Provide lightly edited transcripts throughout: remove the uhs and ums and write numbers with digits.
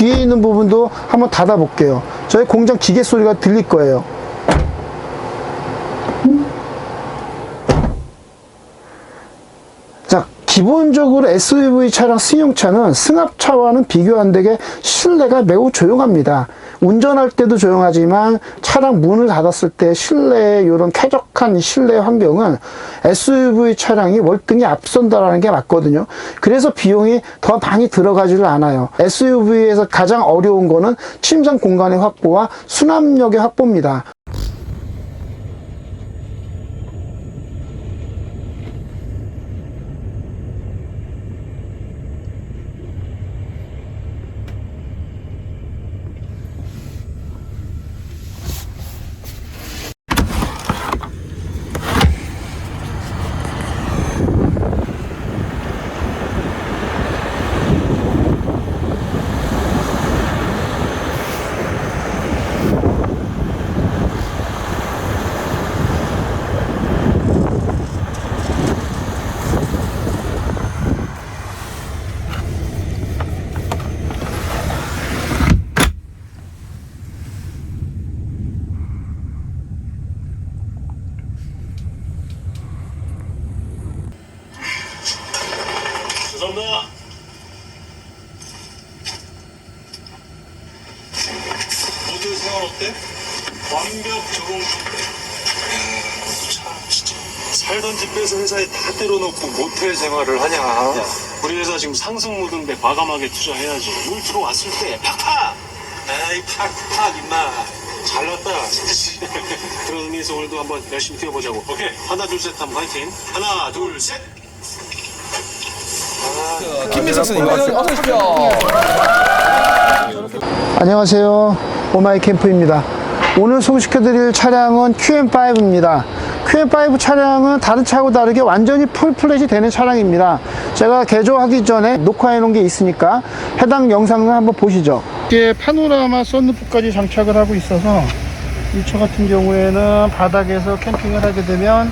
뒤에 있는 부분도 한번 닫아 볼게요. 저희 공장 기계 소리가 들릴 거예요. 자, 기본적으로 SUV 차량 승용차는 승합차와는 비교 안 되게 실내가 매우 조용합니다. 운전할 때도 조용하지만 차량 문을 닫았을 때 실내의 이런 쾌적한 실내 환경은 SUV 차량이 월등히 앞선다라는 게 맞거든요. 그래서 비용이 더 많이 들어가지를 않아요. SUV에서 가장 어려운 거는 침상 공간의 확보와 수납력의 확보입니다. 죄송합니다. 모델 생활 어때? 완벽 적응 상태. 참 진짜 살던 집 빼서 회사에 다 때려놓고 모텔 생활을 하냐? 야, 우리 회사 지금 상승 모드인데 과감하게 투자해야지. 물 들어왔을 때 팍팍. 에이 팍팍 임마. 잘났다. 그런 의미에서 오늘도 한번 열심히 뛰어보자고. 오케이. 하나 둘 셋 하면 화이팅. 하나 둘 셋. 김민석 선생님 어서 오십시오. 안녕하세요. 오마이 캠프입니다. 오늘 소개시켜드릴 차량은 QM5입니다. QM5 차량은 다른 차하고 다르게 완전히 풀플랫이 되는 차량입니다. 제가 개조하기 전에 녹화해 놓은 게 있으니까 해당 영상을 한번 보시죠. 이게 파노라마 썬루프까지 장착을 하고 있어서 이 차 같은 경우에는 바닥에서 캠핑을 하게 되면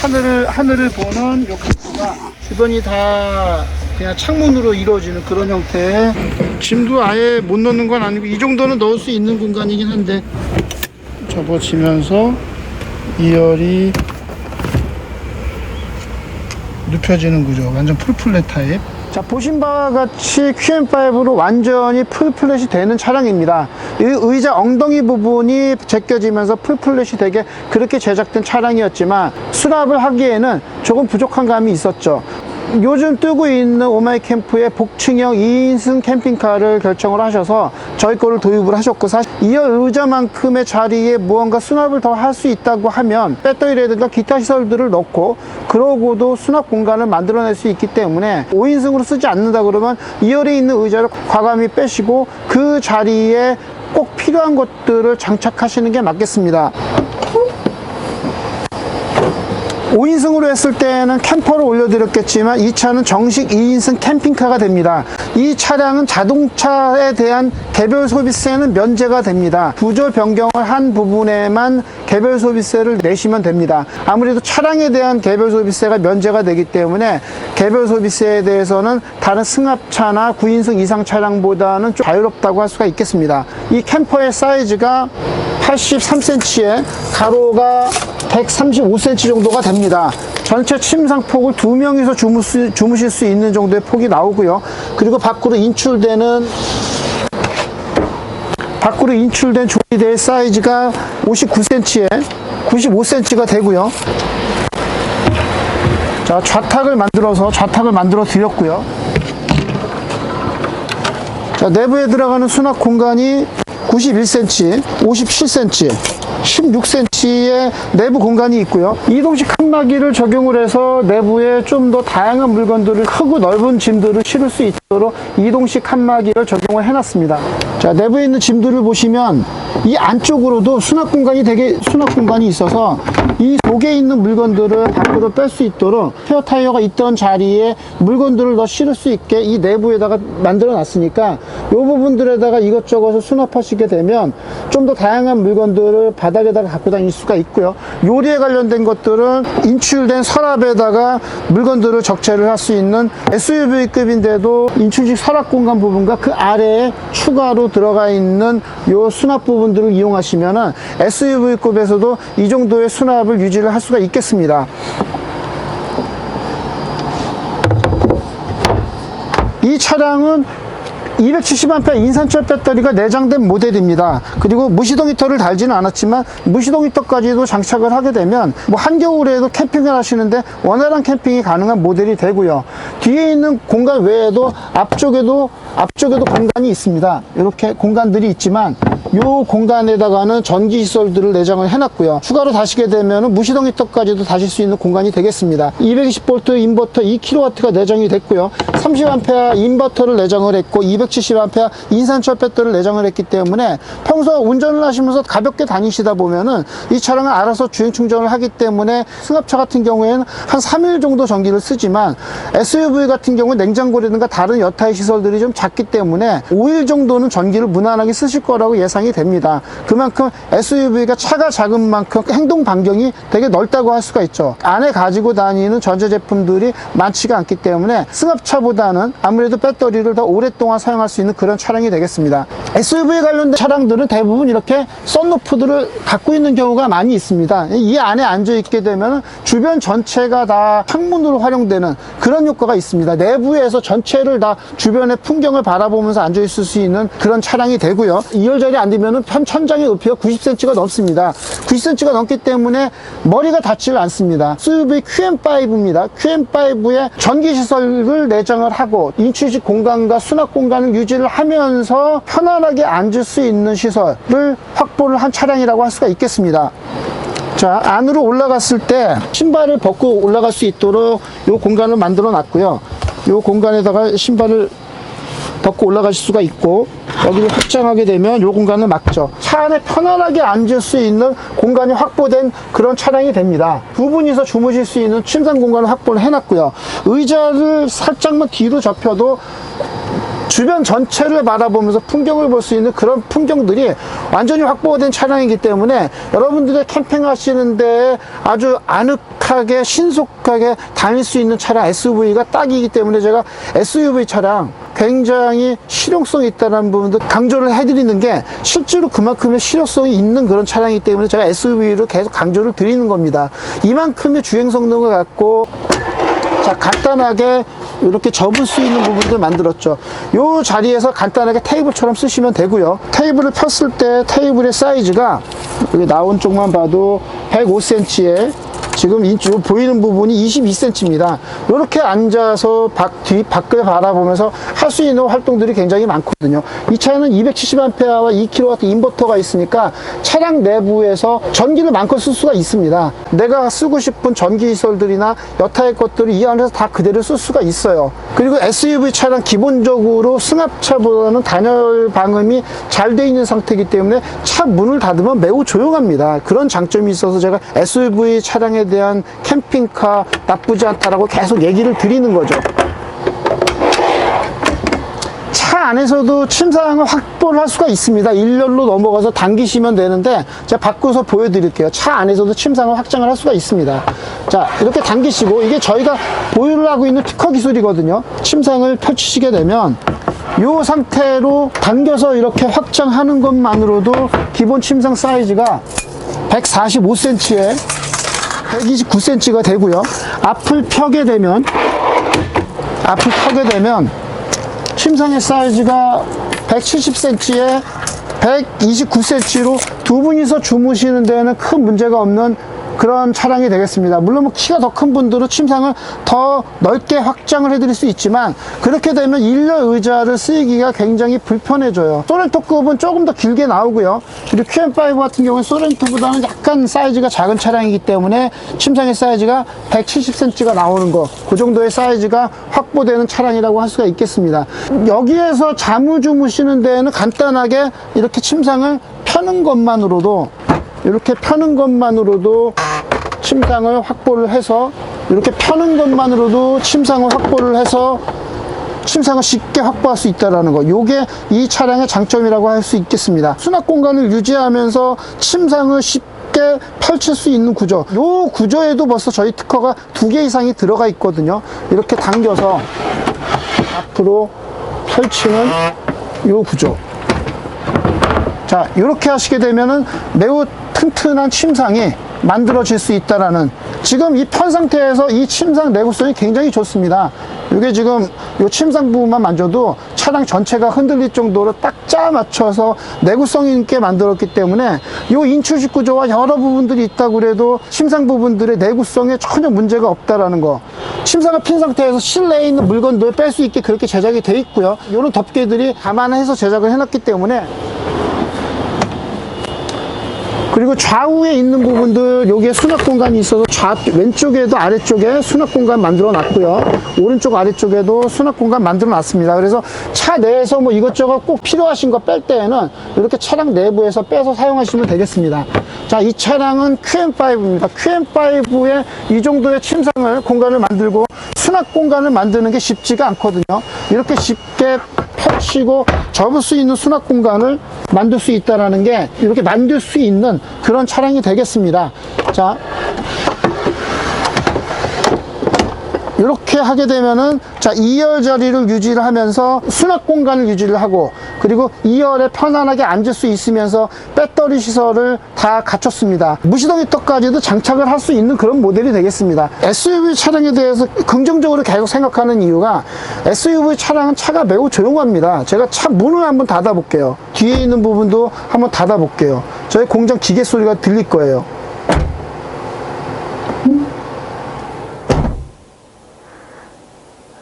하늘을 보는 이 캠프가 주변이 다 그냥 창문으로 이루어지는 그런 형태의, 짐도 아예 못 넣는 건 아니고 이 정도는 넣을 수 있는 공간이긴 한데 접어지면서 2열이 눕혀지는 구조, 완전 풀플랫 타입. 자, 보신 바와 같이 QM5로 완전히 풀플랫이 되는 차량입니다. 이 의자 엉덩이 부분이 제껴지면서 풀플랫이 되게 그렇게 제작된 차량이었지만 수납을 하기에는 조금 부족한 감이 있었죠. 요즘 뜨고 있는 오마이 캠프의 복층형 2인승 캠핑카를 결정을 하셔서 저희 거를 도입을 하셨고, 사실 2열 의자만큼의 자리에 무언가 수납을 더 할 수 있다고 하면 배터리라든가 기타 시설들을 넣고 그러고도 수납 공간을 만들어낼 수 있기 때문에 5인승으로 쓰지 않는다 그러면 2열에 있는 의자를 과감히 빼시고 그 자리에 꼭 필요한 것들을 장착하시는 게 맞겠습니다. 5인승으로 했을 때는 캠퍼를 올려드렸겠지만 이 차는 정식 2인승 캠핑카가 됩니다. 이 차량은 자동차에 대한 개별 소비세는 면제가 됩니다. 구조 변경을 한 부분에만 개별 소비세를 내시면 됩니다. 아무래도 차량에 대한 개별 소비세가 면제가 되기 때문에 개별 소비세에 대해서는 다른 승합차나 9인승 이상 차량보다는 좀 자유롭다고 할 수가 있겠습니다. 이 캠퍼의 사이즈가 83cm에 가로가 135cm 정도가 됩니다. 전체 침상폭을 2명이서 주무실 수 있는 정도의 폭이 나오고요. 그리고 밖으로 인출된 조리대의 사이즈가 59cm에 95cm가 되고요. 자, 좌탁을 만들어 드렸고요. 자, 내부에 들어가는 수납 공간이 91cm, 57cm, 16cm의 내부 공간이 있고요. 이동식 칸막이를 적용을 해서 내부에 좀 더 다양한 물건들을, 크고 넓은 짐들을 실을 수 있도록 이동식 칸막이를 적용을 해놨습니다. 자, 내부에 있는 짐들을 보시면 이 안쪽으로도 수납 공간이 있어서 이 속에 있는 물건들을 밖으로 뺄 수 있도록 스페어 타이어가 있던 자리에 물건들을 더 실을 수 있게 이 내부에다가 만들어 놨으니까 이 부분들에다가 이것저것을 수납하시게 되면 좀 더 다양한 물건들을 바닥에다가 갖고 다닐 수가 있고요. 요리에 관련된 것들은 인출된 서랍에다가 물건들을 적재를 할 수 있는 SUV급인데도 인출식 서랍 공간 부분과 그 아래에 추가로 들어가 있는 요 수납 부분들을 이용하시면은 SUV급에서도 이 정도의 수납을 유지를 할 수가 있겠습니다. 이 차량은 270A 인산철 배터리가 내장된 모델입니다. 그리고 무시동 히터를 달지는 않았지만 무시동 히터까지도 장착을 하게 되면 뭐 한겨울에도 캠핑을 하시는데 원활한 캠핑이 가능한 모델이 되고요. 뒤에 있는 공간 외에도 앞쪽에도 공간이 있습니다. 이렇게 공간들이 있지만 이 공간에다가는 전기 시설들을 내장을 해놨고요. 추가로 다시게 되면 무시동 히터까지도 다실 수 있는 공간이 되겠습니다. 220V 인버터 2kW가 내장이 됐고요. 30A 인버터를 내장을 했고 270A 인산철 배터리를 내장을 했기 때문에 평소 운전을 하시면서 가볍게 다니시다 보면은 이 차량은 알아서 주행 충전을 하기 때문에 승합차 같은 경우에는 한 3일 정도 전기를 쓰지만 SUV 같은 경우는 냉장고라든가 다른 여타의 시설들이 좀 작기 때문에 5일 정도는 전기를 무난하게 쓰실 거라고 예상이 됩니다. 그만큼 SUV가 차가 작은 만큼 행동 반경이 되게 넓다고 할 수가 있죠. 안에 가지고 다니는 전자제품들이 많지가 않기 때문에 승합차보다는 아무래도 배터리를 더 오랫동안 사용할 수 있는 그런 차량이 되겠습니다. SUV에 관련된 차량들은 대부분 이렇게 썬루프들을 갖고 있는 경우가 많이 있습니다. 이 안에 앉아 있게 되면 주변 전체가 다 창문으로 활용되는 그런 효과가 있습니다. 내부에서 전체를 다 주변의 풍경을 바라보면서 앉아 있을 수 있는 그런 차량이 되고요. 2열자리 앉으면 천장의 높이가 90cm가 넘습니다. 90cm가 넘기 때문에 머리가 닿지를 않습니다. SUV QM5입니다. QM5에 전기시설을 내장을 하고 인출식 공간과 수납 공간을 유지를 하면서 편안하게 앉을 수 있는 시설을 확보를 한 차량이라고 할 수가 있겠습니다. 자, 안으로 올라갔을 때 신발을 벗고 올라갈 수 있도록 이 공간을 만들어 놨고요. 이 공간에다가 신발을 벗고 올라가실 수가 있고 여기를 확장하게 되면 이 공간을 막죠. 차 안에 편안하게 앉을 수 있는 공간이 확보된 그런 차량이 됩니다. 두 분이서 주무실 수 있는 침상 공간을 확보를 해놨고요. 의자를 살짝만 뒤로 접혀도 주변 전체를 바라보면서 풍경을 볼 수 있는 그런 풍경들이 완전히 확보된 차량이기 때문에 여러분들의 캠핑 하시는데 아주 아늑하게 신속하게 다닐 수 있는 차량 SUV가 딱이기 때문에 제가 SUV 차량 굉장히 실용성이 있다는 부분도 강조를 해드리는 게 실제로 그만큼의 실용성이 있는 그런 차량이기 때문에 제가 SUV를 계속 강조를 드리는 겁니다. 이만큼의 주행 성능을 갖고 자, 간단하게 이렇게 접을 수 있는 부분들 만들었죠. 이 자리에서 간단하게 테이블처럼 쓰시면 되고요. 테이블을 폈을 때 테이블의 사이즈가 여기 나온 쪽만 봐도 105cm에 지금 이쪽 보이는 부분이 22cm입니다. 이렇게 앉아서 밖을 바라보면서 할 수 있는 활동들이 굉장히 많거든요. 이 차는 270A와 2kW 인버터가 있으니까 차량 내부에서 전기를 마음껏 쓸 수가 있습니다. 내가 쓰고 싶은 전기 시설들이나 여타의 것들을 이 안에서 다 그대로 쓸 수가 있어요. 그리고 SUV 차량 기본적으로 승합차보다는 단열 방음이 잘 되어 있는 상태이기 때문에 차 문을 닫으면 매우 조용합니다. 그런 장점이 있어서 제가 SUV 차량에 대한 캠핑카 나쁘지 않다라고 계속 얘기를 드리는 거죠. 차 안에서도 침상을 확보를 할 수가 있습니다. 일렬로 넘어가서 당기시면 되는데 제가 바꿔서 보여드릴게요. 차 안에서도 침상을 확장을 할 수가 있습니다. 자, 이렇게 당기시고 이게 저희가 보유를 하고 있는 특허 기술이거든요. 침상을 펼치시게 되면 이 상태로 당겨서 이렇게 확장하는 것만으로도 기본 침상 사이즈가 145cm에 129cm가 되고요. 앞을 펴게 되면 침상의 사이즈가 170cm에 129cm로 두 분이서 주무시는 데는 큰 문제가 없는 그런 차량이 되겠습니다. 물론 뭐 키가 더 큰 분들은 침상을 더 넓게 확장을 해드릴 수 있지만 그렇게 되면 일렬 의자를 쓰기가 굉장히 불편해져요. 소렌토급은 조금 더 길게 나오고요. 그리고 QM5 같은 경우는 소렌토보다는 약간 사이즈가 작은 차량이기 때문에 침상의 사이즈가 170cm가 나오는 거, 그 정도의 사이즈가 확보되는 차량이라고 할 수가 있겠습니다. 여기에서 잠을 주무시는 데에는 간단하게 이렇게 침상을 펴는 것만으로도, 이렇게 펴는 것만으로도 침상을 확보를 해서, 이렇게 펴는 것만으로도 침상을 확보를 해서 침상을 쉽게 확보할 수 있다는 거, 요게 이 차량의 장점이라고 할 수 있겠습니다. 수납 공간을 유지하면서 침상을 쉽게 펼칠 수 있는 구조, 요 구조에도 벌써 저희 특허가 2개 이상이 들어가 있거든요. 이렇게 당겨서 앞으로 펼치는 요 구조. 자, 이렇게 하시게 되면은 매우 튼튼한 침상이 만들어질 수 있다라는, 지금 이 편 상태에서 이 침상 내구성이 굉장히 좋습니다. 이게 지금 이 침상 부분만 만져도 차량 전체가 흔들릴 정도로 딱 짜 맞춰서 내구성 있게 만들었기 때문에 이 인출식 구조와 여러 부분들이 있다고 그래도 침상 부분들의 내구성에 전혀 문제가 없다라는 거. 침상을 핀 상태에서 실내에 있는 물건들 뺄 수 있게 그렇게 제작이 돼 있고요. 이런 덮개들이 감안해서 제작을 해놨기 때문에, 그리고 좌우에 있는 부분들, 여기에 수납 공간이 있어서 왼쪽에도 아래쪽에 수납 공간 만들어 놨고요. 오른쪽 아래쪽에도 수납 공간 만들어 놨습니다. 그래서 차 내에서 뭐 이것저것 꼭 필요하신 거 뺄 때에는 이렇게 차량 내부에서 빼서 사용하시면 되겠습니다. 자, 이 차량은 QM5입니다. QM5에 이 정도의 침상을 공간을 만들고 수납 공간을 만드는 게 쉽지가 않거든요. 이렇게 쉽게 펼치고 접을 수 있는 수납 공간을 만들 수 있다는 게, 이렇게 만들 수 있는 그런 차량이 되겠습니다. 자, 이렇게 하게 되면은, 자, 2열 자리를 유지를 하면서 수납 공간을 유지를 하고, 그리고 2열에 편안하게 앉을 수 있으면서 배터리 시설을 다 갖췄습니다. 무시동 히터까지도 장착을 할 수 있는 그런 모델이 되겠습니다. SUV 차량에 대해서 긍정적으로 계속 생각하는 이유가, SUV 차량은 차가 매우 조용합니다. 제가 차 문을 한번 닫아 볼게요. 뒤에 있는 부분도 한번 닫아 볼게요. 저희 공장 기계 소리가 들릴 거예요.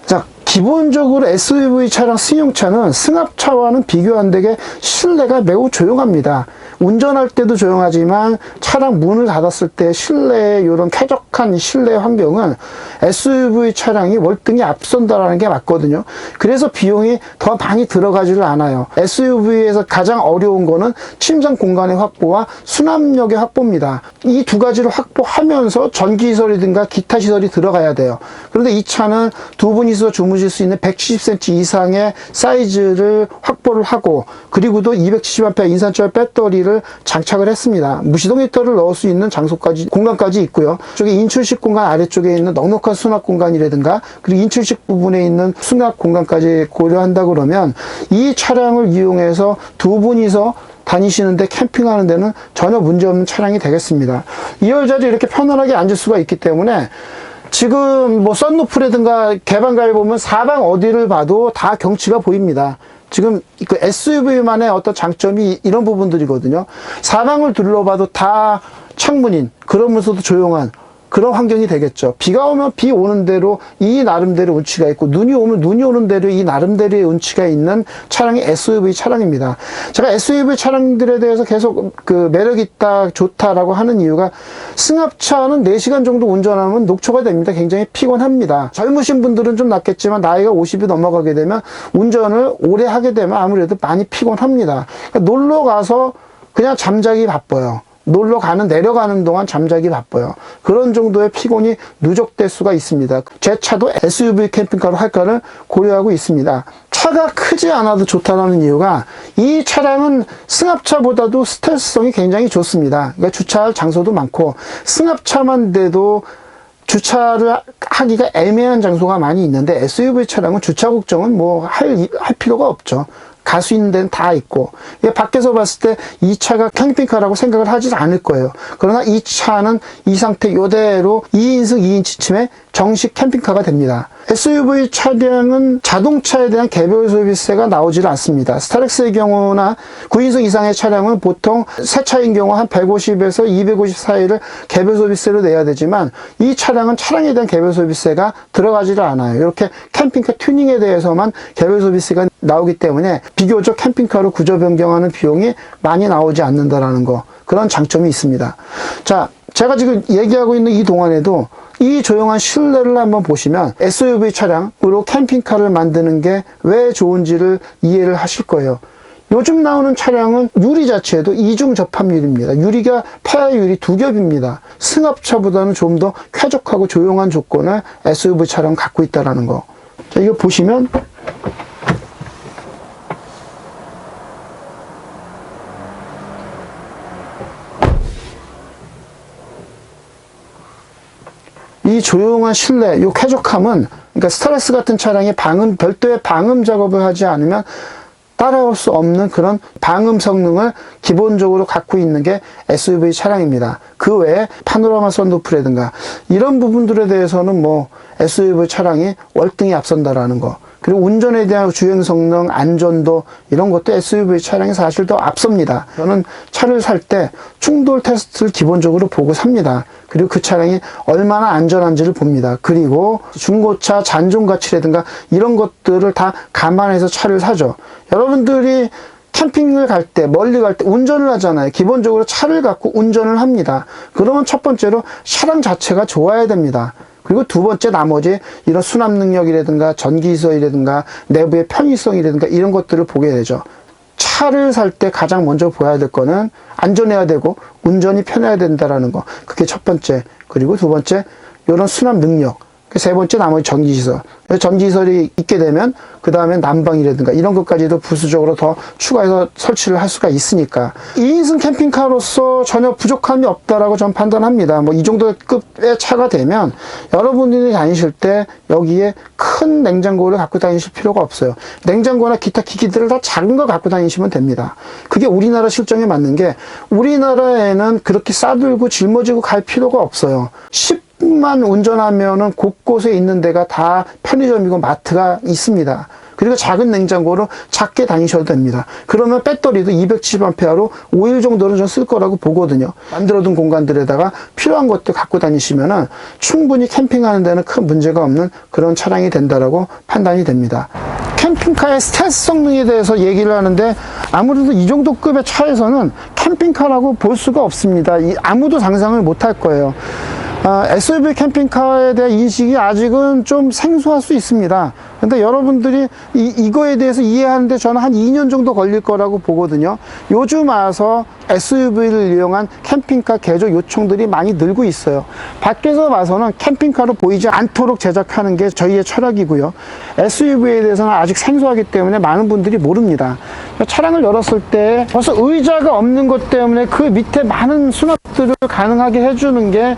자, 기본적으로 SUV 차량 승용차는 승합차와는 비교 안 되게 실내가 매우 조용합니다. 운전할 때도 조용하지만 차량 문을 닫았을 때 실내의 이런 쾌적한 실내 환경은 SUV 차량이 월등히 앞선다라는 게 맞거든요. 그래서 비용이 더 많이 들어가지를 않아요. SUV에서 가장 어려운 거는 침상 공간의 확보와 수납력의 확보입니다. 이 두 가지를 확보하면서 전기시설이든가 기타 시설이 들어가야 돼요. 그런데 이 차는 두 분이서 주무실 수 있는 170cm 이상의 사이즈를 확보를 하고, 그리고도 270A 인산철 배터리를 장착을 했습니다. 무시동 히터를 넣을 수 있는 장소까지, 공간까지 있고요. 저기 인출식 공간 아래쪽에 있는 넉넉한 수납 공간이라든가, 그리고 인출식 부분에 있는 수납 공간까지 고려한다 그러면 이 차량을 이용해서 두 분이서 다니시는데, 캠핑하는 데는 전혀 문제없는 차량이 되겠습니다. 2열 자리에 이렇게 편안하게 앉을 수가 있기 때문에, 지금 뭐 썬루프라든가 개방가에 보면 사방 어디를 봐도 다 경치가 보입니다. 지금 그 SUV만의 어떤 장점이 이런 부분들이거든요. 사방을 둘러봐도 다 창문인, 그러면서도 조용한 그런 환경이 되겠죠. 비가 오면 비 오는 대로 이 나름대로 운치가 있고, 눈이 오면 눈이 오는 대로 이 나름대로의 운치가 있는 차량이 SUV 차량입니다. 제가 SUV 차량들에 대해서 계속 그 매력있다, 좋다라고 하는 이유가, 승합차는 4시간 정도 운전하면 녹초가 됩니다. 굉장히 피곤합니다. 젊으신 분들은 좀 낫겠지만 나이가 50이 넘어가게 되면 운전을 오래 하게 되면 아무래도 많이 피곤합니다. 그러니까 놀러 가서 그냥 잠자기 바빠요. 놀러 가는, 내려가는 동안 잠자기 바빠요. 그런 정도의 피곤이 누적될 수가 있습니다. 제 차도 SUV 캠핑카로 할까를 고려하고 있습니다. 차가 크지 않아도 좋다는 이유가, 이 차량은 승합차보다도 스텔스성이 굉장히 좋습니다. 그러니까 주차할 장소도 많고, 승합차만 돼도 주차를 하기가 애매한 장소가 많이 있는데 SUV 차량은 주차 걱정은 뭐 할 필요가 없죠. 갈 수 있는 데는 다 있고, 밖에서 봤을 때 이 차가 캠핑카라고 생각을 하지 않을 거예요. 그러나 이 차는 이 상태 이대로 2인승 2인 취침의 정식 캠핑카가 됩니다. SUV 차량은 자동차에 대한 개별 소비세가 나오질 않습니다. 스타렉스의 경우나 9인승 이상의 차량은 보통 새 차인 경우 한 150에서 250 사이를 개별 소비세로 내야 되지만, 이 차량은 차량에 대한 개별 소비세가 들어가지를 않아요. 이렇게 캠핑카 튜닝에 대해서만 개별 소비세가 나오기 때문에 비교적 캠핑카로 구조 변경하는 비용이 많이 나오지 않는다라는 거, 그런 장점이 있습니다. 자, 제가 지금 얘기하고 있는 이 동안에도 이 조용한 실내를 한번 보시면 SUV 차량으로 캠핑카를 만드는 게 왜 좋은지를 이해를 하실 거예요. 요즘 나오는 차량은 유리 자체도 이중 접합유리입니다. 유리가 폐하 유리 두 겹입니다. 승합차보다는 좀 더 쾌적하고 조용한 조건을 SUV 차량 갖고 있다는 거. 자, 이거 보시면 이 조용한 실내, 이 쾌적함은, 그러니까 스타렉스 같은 차량이 별도의 방음 작업을 하지 않으면 따라올 수 없는 그런 방음 성능을 기본적으로 갖고 있는 게 SUV 차량입니다. 그 외에 파노라마 선루프라든가 이런 부분들에 대해서는 뭐 SUV 차량이 월등히 앞선다라는 거. 그리고 운전에 대한 주행 성능, 안전도 이런 것도 SUV 차량이 사실 더 앞섭니다. 저는 차를 살 때 충돌 테스트를 기본적으로 보고 삽니다. 그리고 그 차량이 얼마나 안전한지를 봅니다. 그리고 중고차 잔존 가치라든가 이런 것들을 다 감안해서 차를 사죠. 여러분들이 캠핑을 갈 때, 멀리 갈 때 운전을 하잖아요. 기본적으로 차를 갖고 운전을 합니다. 그러면 첫 번째로 차량 자체가 좋아야 됩니다. 그리고 두 번째, 나머지 이런 수납 능력이라든가 전기시설이라든가 내부의 편의성이라든가 이런 것들을 보게 되죠. 차를 살 때 가장 먼저 보아야 될 거는 안전해야 되고 운전이 편해야 된다라는 거. 그게 첫 번째. 그리고 두 번째, 이런 수납 능력. 세 번째, 나머지 전기시설. 전기시설이 있게 되면 그 다음에 난방이라든가 이런 것까지도 부수적으로 더 추가해서 설치를 할 수가 있으니까 2인승 캠핑카로서 전혀 부족함이 없다라고 저는 판단합니다. 뭐 이 정도 급의 차가 되면 여러분들이 다니실 때 여기에 큰 냉장고를 갖고 다니실 필요가 없어요. 냉장고나 기타 기기들을 다 작은 거 갖고 다니시면 됩니다. 그게 우리나라 실정에 맞는 게, 우리나라에는 그렇게 싸들고 짊어지고 갈 필요가 없어요. 10만 운전하면은 곳곳에 있는 데가 다 편의점이고 마트가 있습니다. 그리고 작은 냉장고로 작게 다니셔도 됩니다. 그러면 배터리도 270A로 5일 정도는 좀 쓸 거라고 보거든요. 만들어둔 공간들에다가 필요한 것들 갖고 다니시면은 충분히 캠핑하는 데는 큰 문제가 없는 그런 차량이 된다라고 판단이 됩니다. 캠핑카의 스텔스 성능에 대해서 얘기를 하는데, 아무래도 이 정도 급의 차에서는 캠핑카라고 볼 수가 없습니다. 아무도 상상을 못 할 거예요. SUV 캠핑카에 대한 인식이 아직은 좀 생소할 수 있습니다. 근데 여러분들이 이거에 대해서 이해하는데 저는 한 2년 정도 걸릴 거라고 보거든요. 요즘 와서 SUV를 이용한 캠핑카 개조 요청들이 많이 늘고 있어요. 밖에서 봐서는 캠핑카로 보이지 않도록 제작하는 게 저희의 철학이고요. SUV에 대해서는 아직 생소하기 때문에 많은 분들이 모릅니다. 차량을 열었을 때 벌써 의자가 없는 것 때문에 그 밑에 많은 수납들을 가능하게 해주는 게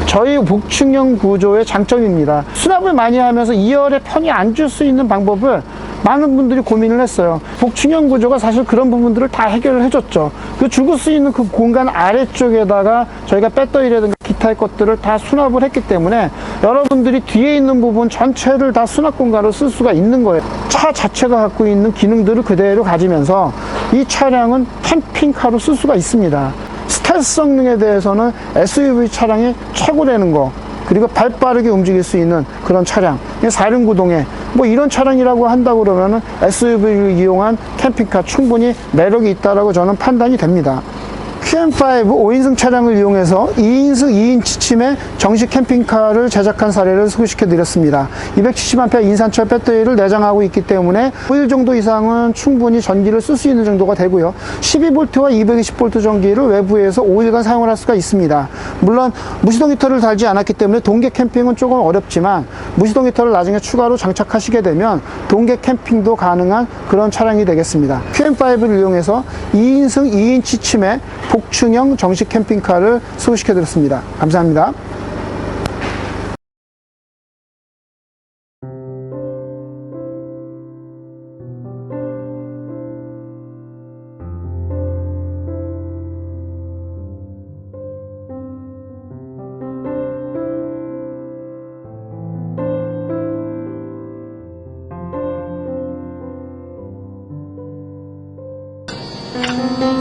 저희 복층형 구조의 장점입니다. 수납을 많이 하면서 2열에 편히 앉을 수 있는 방법을 많은 분들이 고민을 했어요. 복층형 구조가 사실 그런 부분들을 다 해결을 해줬죠. 그 죽을 수 있는 그 공간 아래쪽에다가 저희가 배터리라든가 기타의 것들을 다 수납을 했기 때문에 여러분들이 뒤에 있는 부분 전체를 다 수납 공간으로 쓸 수가 있는 거예요. 차 자체가 갖고 있는 기능들을 그대로 가지면서 이 차량은 캠핑카로 쓸 수가 있습니다. 스텔스 성능에 대해서는 SUV 차량이 최고라는 거, 그리고 발 빠르게 움직일 수 있는 그런 차량, 4륜구동에 뭐 이런 차량이라고 한다고 그러면은 SUV를 이용한 캠핑카 충분히 매력이 있다라고 저는 판단이 됩니다. QM5 5인승 차량을 이용해서 2인승 2인 취침의 정식 캠핑카를 제작한 사례를 소개시켜 드렸습니다. 270A 인산철 배터리를 내장하고 있기 때문에 5일 정도 이상은 충분히 전기를 쓸 수 있는 정도가 되고요. 12V와 220V 전기를 외부에서 5일간 사용을 할 수가 있습니다. 물론 무시동 히터를 달지 않았기 때문에 동계 캠핑은 조금 어렵지만, 무시동 히터를 나중에 추가로 장착하시게 되면 동계 캠핑도 가능한 그런 차량이 되겠습니다. QM5를 이용해서 2인승 2인 취침의 복층형 정식 캠핑카를 소개시켜 드렸습니다. 감사합니다. 네.